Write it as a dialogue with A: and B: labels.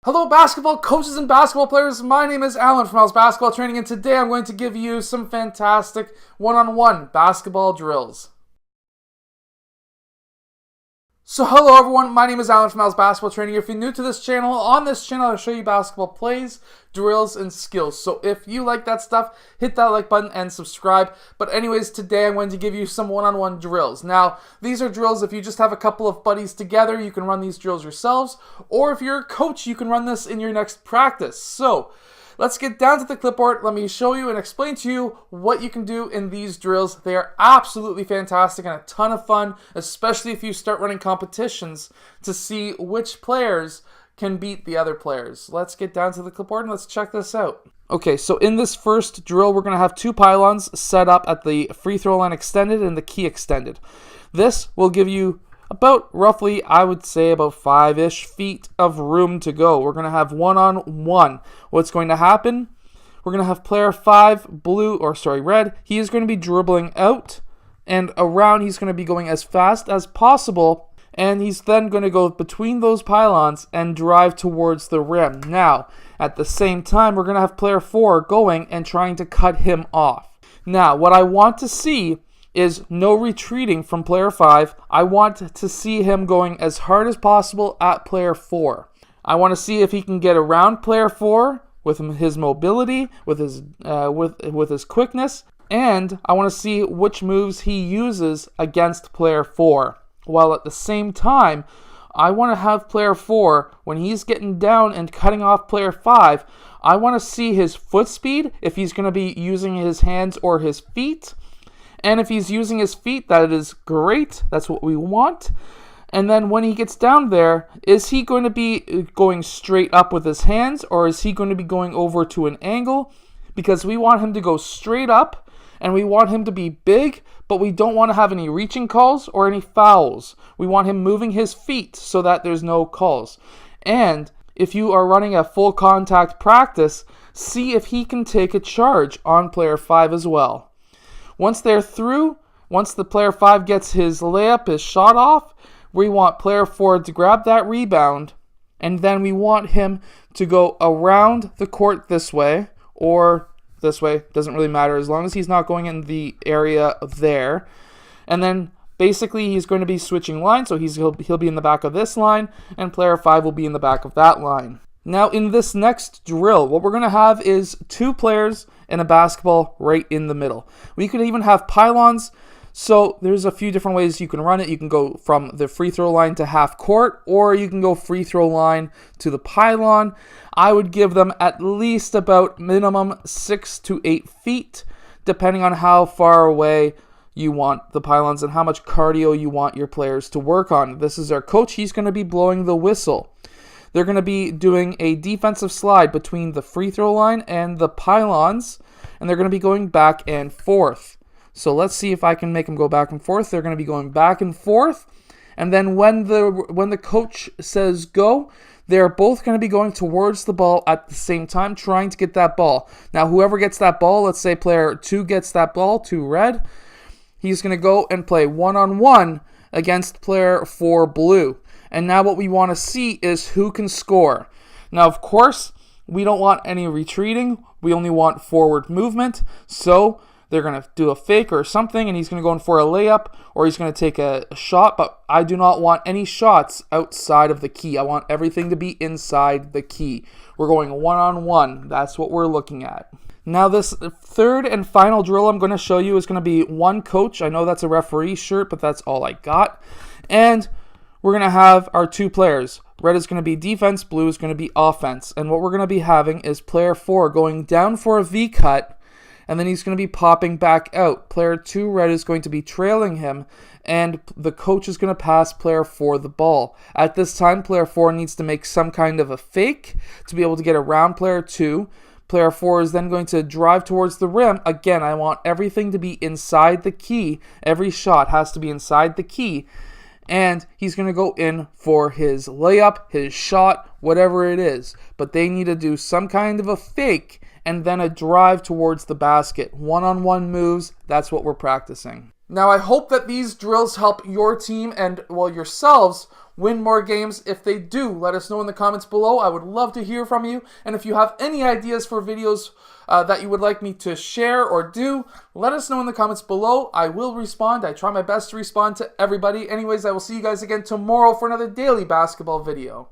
A: Hello basketball coaches and basketball players, my name is Alan from Al's Basketball Training, and today I'm going to give you some fantastic one-on-one basketball drills. So hello everyone, my name is Alan from Al's Basketball Training. If you're new to this channel, on this channel I'll show you basketball plays, drills, and skills. So if you like that stuff, hit that like button and subscribe. But anyways, today I'm going to give you some one-on-one drills. Now, these are drills if you just have a couple of buddies together, you can run these drills yourselves. Or if you're a coach, you can run this in your next practice. So let's get down to the clipboard. Let me show you and explain to you what you can do in these drills. They are absolutely fantastic and a ton of fun, especially if you start running competitions to see which players can beat the other players. Let's get down to the clipboard and let's check this out. Okay, so in this first drill, we're going to have two pylons set up at the free throw line extended and the key extended. This will give you about roughly, I would say, about 5-ish feet of room to go. We're going to have one-on-one. What's going to happen? We're going to have player 5, red. He is going to be dribbling out and around. He's going to be going as fast as possible, and he's then going to go between those pylons and drive towards the rim. Now, at the same time, we're going to have player 4 going and trying to cut him off. Now, what I want to see is no retreating from player 5. I want to see him going as hard as possible at player 4. I want to see if he can get around player 4 with his mobility, with his quickness, and I want to see which moves he uses against player 4. While at the same time, I want to have player 4, when he's getting down and cutting off player 5, I want to see his foot speed, if he's going to be using his hands or his feet. And if he's using his feet, that is great. That's what we want. And then when he gets down there, is he going to be going straight up with his hands, or is he going to be going over to an angle? Because we want him to go straight up, and we want him to be big, but we don't want to have any reaching calls or any fouls. We want him moving his feet so that there's no calls. And if you are running a full contact practice, see if he can take a charge on player 5 as well. Once they're through, once the player 5 gets his layup, his shot off, we want player 4 to grab that rebound, and then we want him to go around the court this way, or this way, doesn't really matter, as long as he's not going in the area there. And then basically he's going to be switching lines, so he'll be in the back of this line, and player 5 will be in the back of that line. Now in this next drill, what we're going to have is two players and a basketball right in the middle. We could even have pylons, so there's a few different ways you can run it. You can go from the free throw line to half court, or you can go free throw line to the pylon. I would give them at least about minimum 6 to 8 feet, depending on how far away you want the pylons and how much cardio you want your players to work on. This is our coach. He's going to be blowing the whistle. They're going to be doing a defensive slide between the free throw line and the pylons, and they're going to be going back and forth. So let's see if I can make them go back and forth. They're going to be going back and forth, and then when the coach says go, they're both going to be going towards the ball at the same time, trying to get that ball. Now, whoever gets that ball, let's say player 2 gets that ball, 2 red, he's going to go and play one-on-one against player 4 blue. And now what we want to see is who can score. Now, of course, we don't want any retreating. We only want forward movement. So they're going to do a fake or something, and he's going to go in for a layup, or he's going to take a shot. But I do not want any shots outside of the key. I want everything to be inside the key. We're going one-on-one. That's what we're looking at. Now, this third and final drill I'm going to show you is going to be one coach. I know that's a referee shirt, but that's all I got. And we're going to have our two players. Red is going to be defense, blue is going to be offense. And what we're going to be having is player 4 going down for a V cut, and then he's going to be popping back out. Player 2, red, is going to be trailing him, and the coach is going to pass player 4 the ball. At this time, player 4 needs to make some kind of a fake to be able to get around player 2. Player 4 is then going to drive towards the rim. Again, I want everything to be inside the key. Every shot has to be inside the key. And he's going to go in for his layup, his shot, whatever it is. But they need to do some kind of a fake and then a drive towards the basket. One-on-one moves, that's what we're practicing. Now, I hope that these drills help your team and, well, yourselves win more games. If they do, let us know in the comments below. I would love to hear from you. And if you have any ideas for videos that you would like me to share or do, let us know in the comments below. I will respond. I try my best to respond to everybody. Anyways, I will see you guys again tomorrow for another daily basketball video.